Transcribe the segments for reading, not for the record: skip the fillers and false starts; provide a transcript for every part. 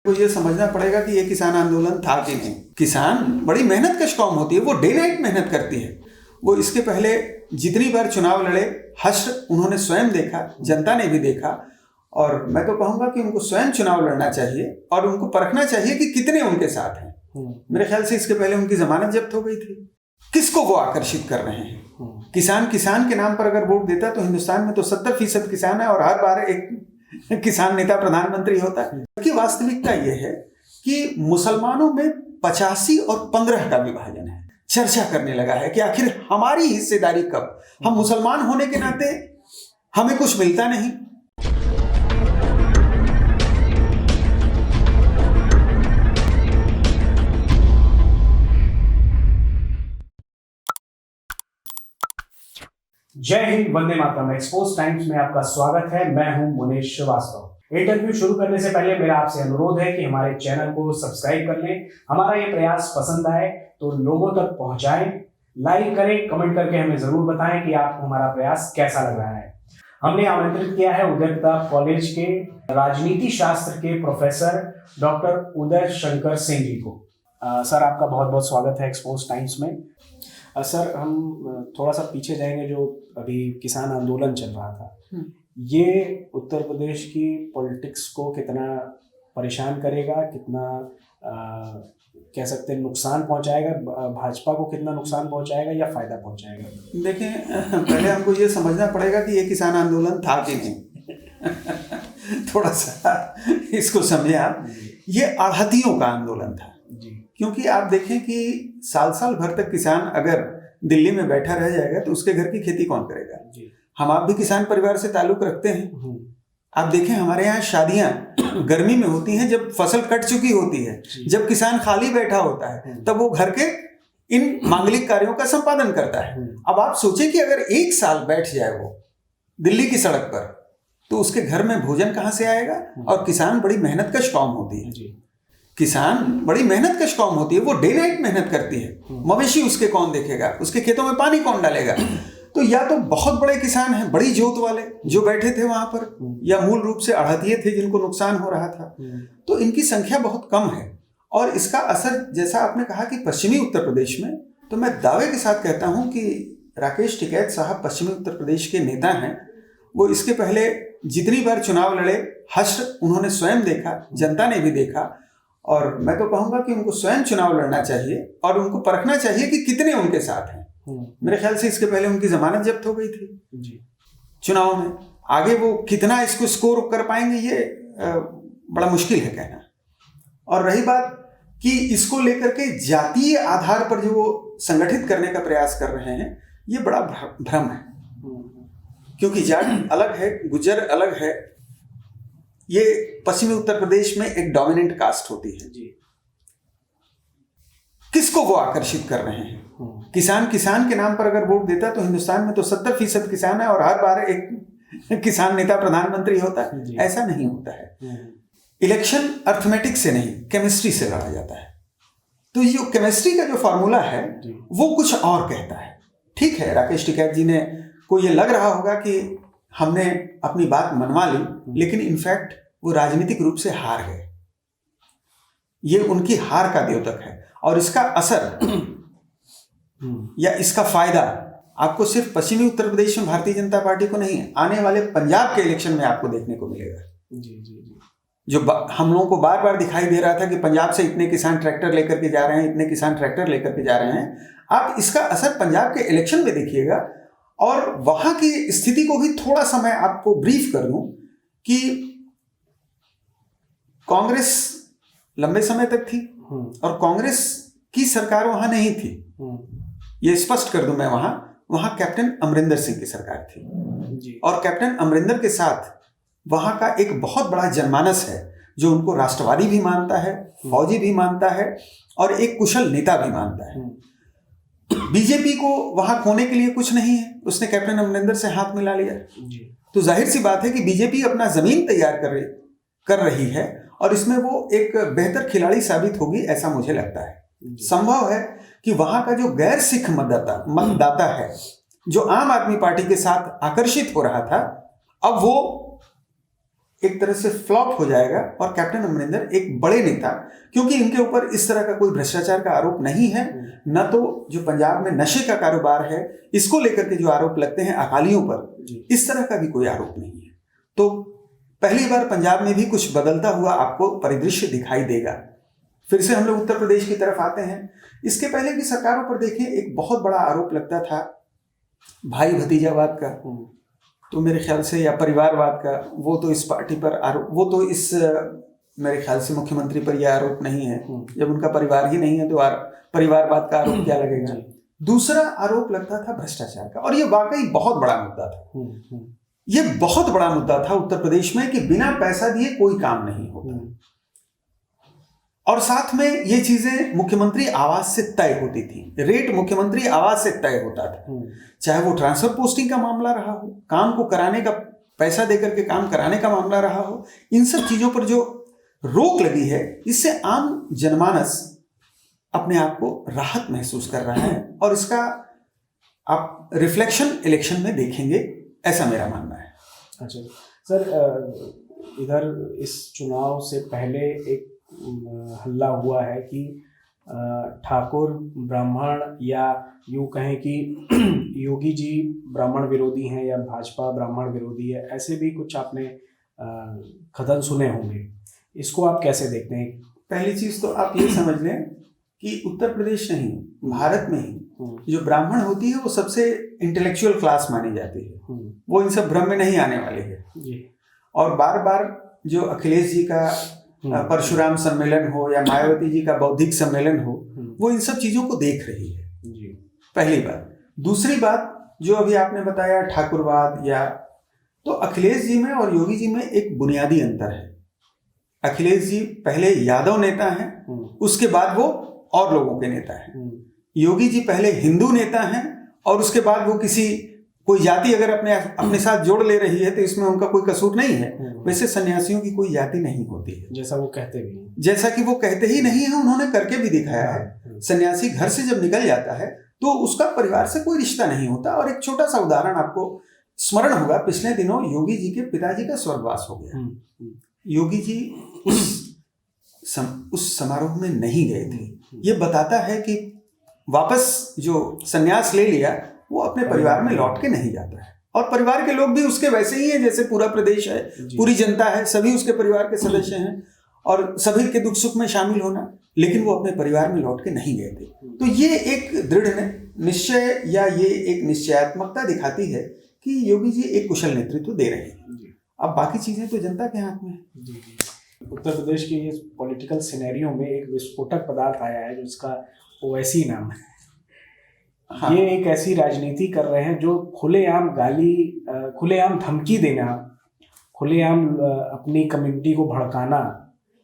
को ये समझना पड़ेगा कि ये किसान आंदोलन था कि नहीं। किसान बड़ी मेहनत कश कौम होती है, वो डे नाइट मेहनत करती है। वो इसके पहले जितनी बार चुनाव लड़े, हश्र उन्होंने स्वयं देखा, जनता ने भी देखा। और मैं तो कहूँगा कि उनको स्वयं चुनाव लड़ना चाहिए और उनको परखना चाहिए कि कितने उनके साथ हैं। मेरे ख्याल से इसके पहले उनकी जमानत जब्त हो गई थी। किसको वो आकर्षित कर रहे हैं? किसान के नाम पर अगर वोट देता तो हिंदुस्तान में तो 70% किसान है और हर बार एक किसान नेता प्रधानमंत्री होता है। कि वास्तविकता ये है कि मुसलमानों में 85 और 15 का विभाजन है। चर्चा करने लगा है कि आखिर हमारी हिस्सेदारी कब? हम मुसलमान होने के नाते हमें कुछ मिलता नहीं। जय हिंद, वंदे मातरम। एक्सपोज टाइम्स में आपका स्वागत है। मैं हूं मुनीश श्रीवास्तव। इंटरव्यू शुरू करने से पहले मेरा आपसे अनुरोध है कि हमारे चैनल को सब्सक्राइब कर लें। हमारा ये प्रयास पसंद आए तो लोगों तक पहुंचाएं, लाइक करें, कमेंट करके हमें जरूर बताएं कि आपको हमारा प्रयास कैसा लग रहा है। हमने आमंत्रित किया है उदय प्रताप कॉलेज के राजनीति शास्त्र के प्रोफेसर डॉक्टर उदय शंकर सिंह जी को। सर, आपका बहुत बहुत स्वागत है एक्सपोज टाइम्स में। सर, हम थोड़ा सा पीछे जाएंगे। जो अभी किसान आंदोलन चल रहा था, ये उत्तर प्रदेश की पॉलिटिक्स को कितना परेशान करेगा, कितना कह सकते हैं नुकसान पहुंचाएगा, भाजपा को कितना नुकसान पहुंचाएगा या फायदा पहुंचाएगा? देखें, पहले हमको ये समझना पड़ेगा कि ये किसान आंदोलन था कि नहीं। थोड़ा सा इसको समझे आप। ये आढ़तियों का आंदोलन था जी। क्योंकि आप देखें कि साल साल भर तक किसान अगर दिल्ली में बैठा रह जाएगा तो उसके घर की खेती कौन करेगा जी। हम आप भी किसान परिवार से ताल्लुक रखते हैं। आप देखें, हमारे यहाँ शादियां गर्मी में होती हैं, जब फसल कट चुकी होती है, जब किसान खाली बैठा होता है, तब वो घर के इन मांगलिक कार्यों का संपादन करता है। अब आप सोचें कि अगर एक साल बैठ जाए वो दिल्ली की सड़क पर, तो उसके घर में भोजन कहाँ से आएगा? और किसान बड़ी मेहनत कश कौम होती है। किसान बड़ी मेहनत कश कौम होती है, वो डे नाइट मेहनत करती है। मवेशी उसके कौन देखेगा? उसके खेतों में पानी कौन डालेगा? तो या तो बहुत बड़े किसान हैं, बड़ी जोत वाले जो बैठे थे वहां पर, या मूल रूप से आढ़तिये थे जिनको नुकसान हो रहा था। तो इनकी संख्या बहुत कम है। और इसका असर, जैसा आपने कहा कि पश्चिमी उत्तर प्रदेश में, तो मैं दावे के साथ कहता हूं कि राकेश टिकैत साहब पश्चिमी उत्तर प्रदेश के नेता हैं। वो इसके पहले जितनी बार चुनाव लड़े, हश्र उन्होंने स्वयं देखा, जनता ने भी देखा। और मैं तो कहूँगा कि उनको स्वयं चुनाव लड़ना चाहिए और उनको परखना चाहिए कि कितने उनके साथ हैं। मेरे ख्याल से इसके पहले उनकी जमानत जब्त हो गई थी जी। चुनाव में आगे वो कितना इसको स्कोर कर पाएंगे, ये बड़ा मुश्किल है कहना। और रही बात कि इसको लेकर के जातीय आधार पर जो वो संगठित करने का प्रयास कर रहे हैं, ये बड़ा भ्रम है। क्योंकि जाट अलग है, गुज्जर अलग है। ये पश्चिमी उत्तर प्रदेश में एक डोमिनेंट कास्ट होती है जी। किसको वो आकर्षित कर रहे हैं? किसान के नाम पर अगर वोट देता तो हिंदुस्तान में तो 70% किसान है और हर बार एक किसान नेता प्रधानमंत्री होता है। ऐसा नहीं होता है। इलेक्शन अर्थमेटिक से नहीं, केमिस्ट्री से लड़ा जाता है। तो ये केमिस्ट्री का जो फॉर्मूला है वो कुछ और कहता है। ठीक है, राकेश टिकैत जी ने को ये लग रहा होगा कि हमने अपनी बात मनवा ली, लेकिन इनफैक्ट वो राजनीतिक रूप से हार गए। ये उनकी हार का द्योतक है। और इसका असर या इसका फायदा आपको सिर्फ पश्चिमी उत्तर प्रदेश में भारतीय जनता पार्टी को नहीं, आने वाले पंजाब के इलेक्शन में आपको देखने को मिलेगा जी जी जी। जो हम लोगों को बार बार दिखाई दे रहा था कि पंजाब से इतने किसान ट्रैक्टर लेकर के जा रहे हैं, इतने किसान ट्रैक्टर लेकर के जा रहे हैं, आप इसका असर पंजाब के इलेक्शन में देखिएगा। और वहां की स्थिति को भी थोड़ा सा मैं आपको ब्रीफ कर दूं कि कांग्रेस लंबे समय तक थी और कांग्रेस की सरकार वहां नहीं थी। ये स्पष्ट कर दूं मैं, वहां कैप्टन अमरिंदर सिंह की सरकार थी जी। और कैप्टन अमरिंदर के साथ वहां का एक बहुत बड़ा जनमानस है जो उनको राष्ट्रवादी भी मानता है, फौजी भी मानता है और एक कुशल नेता भी मानता है। बीजेपी को वहां खोने के लिए कुछ नहीं है, उसने कैप्टन अमरिंदर से हाथ मिला लिया जी। तो जाहिर सी बात है कि बीजेपी अपना जमीन तैयार कर रही है और इसमें वो एक बेहतर खिलाड़ी साबित होगी, ऐसा मुझे लगता है। संभव है कि वहां का जो गैर सिख मतदाता है, जो आम आदमी पार्टी के साथ आकर्षित हो रहा था, अब वो एक तरह से फ्लॉप हो जाएगा और कैप्टन अमरिंदर एक बड़े नेता, क्योंकि इनके ऊपर इस तरह का कोई भ्रष्टाचार का आरोप नहीं है, न तो जो पंजाब में नशे का कारोबार है इसको लेकर के जो आरोप लगते हैं अकालियों पर, इस तरह का भी कोई आरोप नहीं है। तो पहली बार पंजाब में भी कुछ बदलता हुआ आपको परिदृश्य दिखाई देगा। फिर से हम लोग उत्तर प्रदेश की तरफ आते हैं। इसके पहले की सरकारों पर देखें, एक बहुत बड़ा आरोप लगता था भाई भतीजावाद का, तो मेरे ख्याल से, या परिवारवाद का, वो तो इस पार्टी पर आरोप, वो तो इस मेरे ख्याल से मुख्यमंत्री पर यह आरोप नहीं है। जब उनका परिवार ही नहीं है तो परिवारवाद का आरोप क्या लगेगा। दूसरा आरोप लगता था भ्रष्टाचार का, और ये वाकई बहुत बड़ा मुद्दा था। ये बहुत बड़ा मुद्दा था उत्तर प्रदेश में कि बिना पैसा दिए कोई काम नहीं होता, और साथ में ये चीजें मुख्यमंत्री आवास से तय होती थी। रेट मुख्यमंत्री आवास से तय होता था, चाहे वो ट्रांसफर पोस्टिंग का मामला रहा हो, काम को कराने का, पैसा देकर के काम कराने का मामला रहा हो, इन सब चीजों पर जो रोक लगी है, इससे आम जनमानस अपने आप को राहत महसूस कर रहा है, और इसका आप रिफ्लेक्शन इलेक्शन में देखेंगे, ऐसा मेरा मानना है। अच्छा सर, इधर इस चुनाव से पहले एक हल्ला हुआ है कि ठाकुर ब्राह्मण, या यूँ कहें कि योगी जी ब्राह्मण विरोधी हैं या भाजपा ब्राह्मण विरोधी है, ऐसे भी कुछ आपने कथन सुने होंगे। इसको आप कैसे देखते हैं? पहली चीज तो आप ये समझ लें कि उत्तर प्रदेश नहीं, भारत में ही जो ब्राह्मण होती है वो सबसे इंटेलेक्चुअल क्लास मानी जाती है, वो इन सब भ्रम में नहीं आने वाले हैं। और बार बार जो अखिलेश जी का परशुराम सम्मेलन हो या मायावती जी का बौद्धिक सम्मेलन हो, वो इन सब चीजों को देख रही है, पहली बात। दूसरी बात जो अभी आपने बताया ठाकुरवाद, या तो अखिलेश जी में और योगी जी में एक बुनियादी अंतर है। अखिलेश जी पहले यादव नेता हैं, उसके बाद वो और लोगों के नेता हैं। योगी जी पहले हिंदू नेता हैं, और उसके बाद वो कोई जाति अगर अपने साथ जोड़ ले रही है तो इसमें उनका कोई कसूर नहीं है। वैसे सन्यासियों की कोई जाति नहीं होती है, जैसा वो कहते भी हैं। जैसा कि वो कहते ही नहीं है, उन्होंने करके भी दिखाया है। सन्यासी घर से जब निकल जाता है तो उसका परिवार से कोई रिश्ता नहीं होता। और एक छोटा सा उदाहरण आपको स्मरण होगा, पिछले दिनों योगी जी के पिताजी का स्वर्गवास हो गया। योगी जी उस समारोह में नहीं गए थे। ये बताता है कि वापस जो सन्यास ले लिया वो अपने परिवार में लौट के नहीं जाता है, और परिवार के लोग भी उसके वैसे ही हैं जैसे पूरा प्रदेश है, पूरी जनता है, सभी उसके परिवार के सदस्य हैं, और सभी के दुख सुख में शामिल होना, लेकिन वो अपने परिवार में लौट के नहीं गए थे। तो ये एक दृढ़ निश्चय, या ये एक निश्चयात्मकता दिखाती है कि योगी जी एक कुशल नेतृत्व दे रहे हैं। अब बाकी चीजें तो जनता के हाथ में है। उत्तर प्रदेश के ये पॉलिटिकल सिनेरियो में एक विस्फोटक पदार्थ आया है जिसका ओवैसी नाम है। हाँ। ये एक ऐसी राजनीति कर रहे हैं जो खुलेआम गाली, खुलेआम धमकी देना, खुलेआम अपनी कम्युनिटी को भड़काना,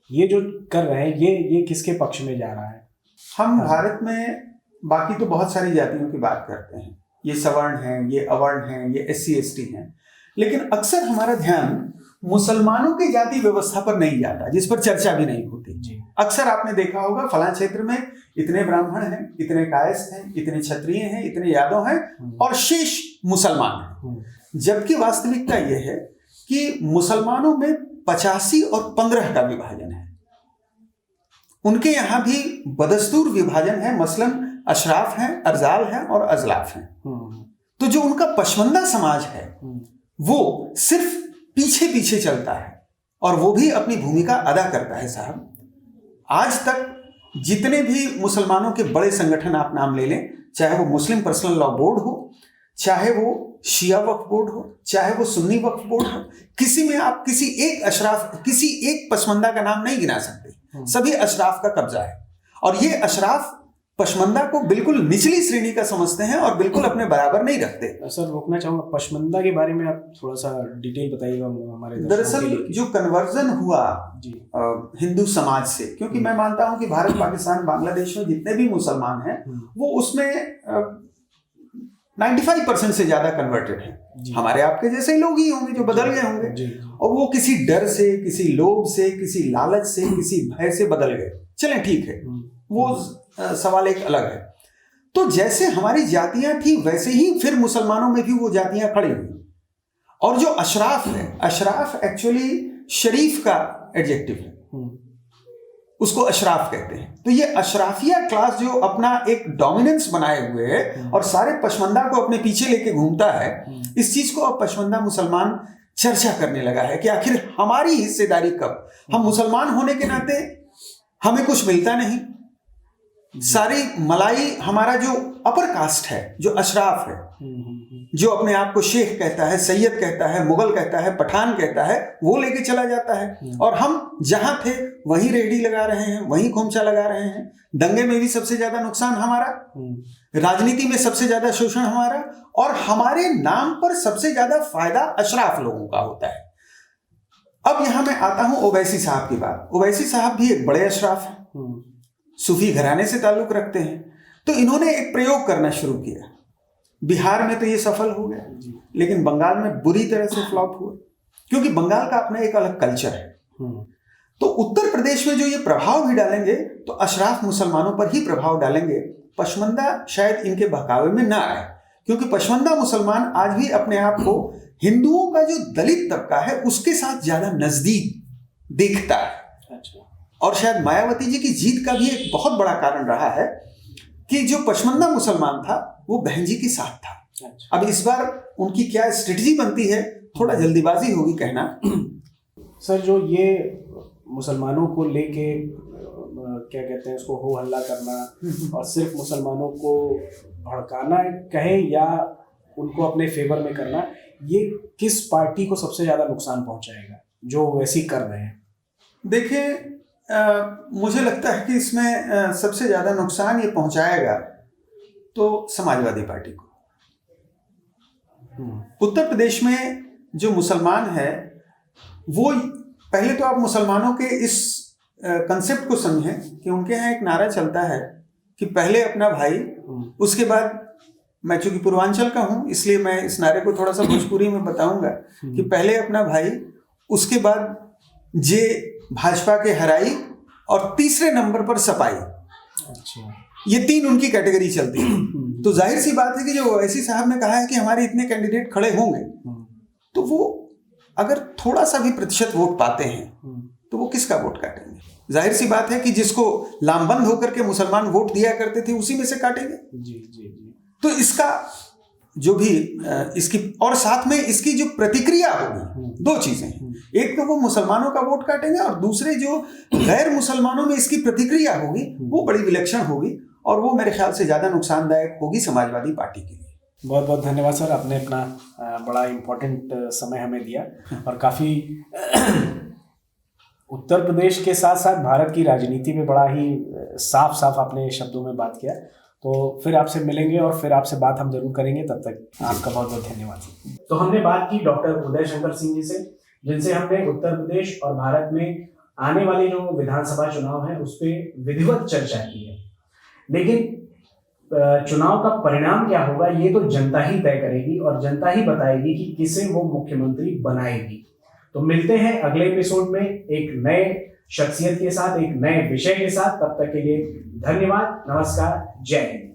ये जो कर रहे हैं, ये किसके पक्ष में जा रहा है? हम भारत में बाकी तो बहुत सारी जातियों की बात करते हैं, ये सवर्ण हैं, ये अवर्ण हैं, ये SC ST हैं, लेकिन अक्सर हमारा ध्यान मुसलमानों की जाति व्यवस्था पर नहीं जाता, जिस पर चर्चा भी नहीं होती। अक्सर आपने देखा होगा फलां क्षेत्र में इतने ब्राह्मण हैं, इतने कायस्थ हैं, इतने क्षत्रिय हैं, इतने यादव हैं, और शेष मुसलमान हैं। जबकि वास्तविकता यह है कि मुसलमानों में 85 और 15 का विभाजन है। उनके यहाँ भी बदस्तूर विभाजन है, मसलन अशराफ हैं, अर्जाल हैं और अजलाफ हैं। तो जो उनका पशमंदा समाज है वो सिर्फ पीछे पीछे चलता है, और वो भी अपनी भूमिका अदा करता है। साहब, आज तक जितने भी मुसलमानों के बड़े संगठन आप नाम ले लें, चाहे वो मुस्लिम पर्सनल लॉ बोर्ड हो, चाहे वो शिया वक्फ बोर्ड हो, चाहे वो सुन्नी वक्फ बोर्ड हो, किसी में आप किसी एक अशराफ, किसी एक पशमंदा का नाम नहीं गिना सकते। सभी अशराफ का कब्जा है, और ये अशराफ पशमंदा को बिल्कुल निचली श्रेणी का समझते हैं और बिल्कुल अपने बराबर नहीं रखते। सर, रोकना चाहूंगा, पशमंदा के बारे में आप थोड़ा सा डिटेल बताइएगा हमारे। दरअसल जो कन्वर्जन हुआ हिंदू समाज से, क्योंकि मैं मानता हूं कि भारत, पाकिस्तान, बांग्लादेश में जितने भी मुसलमान हैं वो उसमें 95% से ज्यादा कन्वर्टेड हैं। हमारे आपके जैसे ही लोग ही होंगे जो बदल गए होंगे, और वो किसी डर से, किसी लोभ से, किसी लालच से, किसी भय से बदल गए। चलें, ठीक है, वो सवाल एक अलग है। तो जैसे हमारी जातियां थी वैसे ही फिर मुसलमानों में भी वो जातियां खड़ी हुई। और जो अशराफ है, अशराफ एक्चुअली शरीफ का एडजेक्टिव है, उसको अशराफ कहते हैं। तो ये अशराफिया क्लास जो अपना एक डोमिनेंस बनाए हुए है और सारे पशमंदा को अपने पीछे लेके घूमता है, इस चीज को अब पशमंदा मुसलमान चर्चा करने लगा है कि आखिर हमारी हिस्सेदारी कब। हम मुसलमान होने के नाते हमें कुछ मिलता नहीं, सारी मलाई हमारा जो अपर कास्ट है, जो अशराफ है, जो अपने आप को शेख कहता है, सैयद कहता है, मुगल कहता है, पठान कहता है, वो लेके चला जाता है। और हम जहां थे वहीं रेहड़ी लगा रहे हैं, वहीं खोमचा लगा रहे हैं। दंगे में भी सबसे ज्यादा नुकसान हमारा, राजनीति में सबसे ज्यादा शोषण हमारा, और हमारे नाम पर सबसे ज्यादा फायदा अशराफ लोगों का होता है। अब यहां मैं आता हूं ओवैसी साहब की बात। ओवैसी साहब भी एक बड़े अशराफ हैं, सूफी घराने से ताल्लुक रखते हैं। तो इन्होंने एक प्रयोग करना शुरू किया। बिहार में तो ये सफल हो गया, लेकिन बंगाल में बुरी तरह से फ्लॉप हुआ, क्योंकि बंगाल का अपना एक अलग कल्चर है। तो उत्तर प्रदेश में जो ये प्रभाव भी डालेंगे तो अशराफ मुसलमानों पर ही प्रभाव डालेंगे। पशमंदा शायद इनके बहकावे में ना आए, क्योंकि पशमंदा मुसलमान आज भी अपने आप को हिंदुओं का जो दलित तबका है उसके साथ ज्यादा नजदीक देखता है। और शायद मायावती जी की जीत का भी एक बहुत बड़ा कारण रहा है कि जो पशमंदा मुसलमान था वो बहन जी के साथ था। अब इस बार उनकी क्या स्ट्रेटजी बनती है, थोड़ा जल्दीबाजी होगी कहना। सर, जो ये मुसलमानों को लेके क्या कहते हैं, उसको हो हल्ला करना और सिर्फ मुसलमानों को भड़काना कहें या उनको अपने फेवर में करना, ये किस पार्टी को सबसे ज्यादा नुकसान पहुंचाएगा जो वैसे ही कर रहे हैं? देखिए, मुझे लगता है कि इसमें सबसे ज्यादा नुकसान ये पहुंचाएगा तो समाजवादी पार्टी को। उत्तर प्रदेश में जो मुसलमान है वो, पहले तो आप मुसलमानों के इस कंसेप्ट को समझें कि उनके यहाँ एक नारा चलता है कि पहले अपना भाई, उसके बाद, मैं चूंकि पूर्वांचल का हूं इसलिए मैं इस नारे को थोड़ा सा भोजपुरी में बताऊंगा कि पहले अपना भाई, उसके बाद जे भाजपा के हराई, और तीसरे नंबर पर सपाई। अच्छा, ये तीन उनकी कैटेगरी चलती है। तो जाहिर सी बात है कि जो ओवैसी साहब ने कहा है कि हमारे इतने कैंडिडेट खड़े होंगे, तो वो अगर थोड़ा सा भी प्रतिशत वोट पाते हैं तो वो किसका वोट काटेंगे? जाहिर सी बात है कि जिसको लामबंद होकर के मुसलमान वोट दिया करते थे उसी में से काटेंगे। जी। तो इसका जो भी इसकी, और साथ में इसकी जो प्रतिक्रिया होगी, दो चीजें हैं। एक तो वो मुसलमानों का वोट काटेंगे, और दूसरे जो गैर मुसलमानों में इसकी प्रतिक्रिया होगी वो बड़ी विलक्षण होगी, और वो मेरे ख्याल से ज्यादा नुकसानदायक होगी समाजवादी पार्टी के लिए। बहुत बहुत धन्यवाद सर, आपने अपना बड़ा इम्पोर्टेंट समय हमें दिया और काफ़ी उत्तर प्रदेश के साथ साथ भारत की राजनीति में बड़ा ही साफ आपने शब्दों में बात किया। तो फिर आपसे मिलेंगे और फिर आपसे बात हम जरूर करेंगे। तब तक आपका बहुत बहुत धन्यवाद। तो हमने बात की डॉक्टर उदय शंकर सिंह जी से, जिनसे हमने उत्तर प्रदेश और भारत में आने वाले जो विधानसभा चुनाव है उस पर विधिवत चर्चा की है। लेकिन चुनाव का परिणाम क्या होगा ये तो जनता ही तय करेगी और जनता ही बताएगी कि किसे वो मुख्यमंत्री बनाएगी। तो मिलते हैं अगले एपिसोड में एक नए शख्सियत के साथ, एक नए विषय के साथ। तब तक के लिए धन्यवाद, नमस्कार, जय हिंद।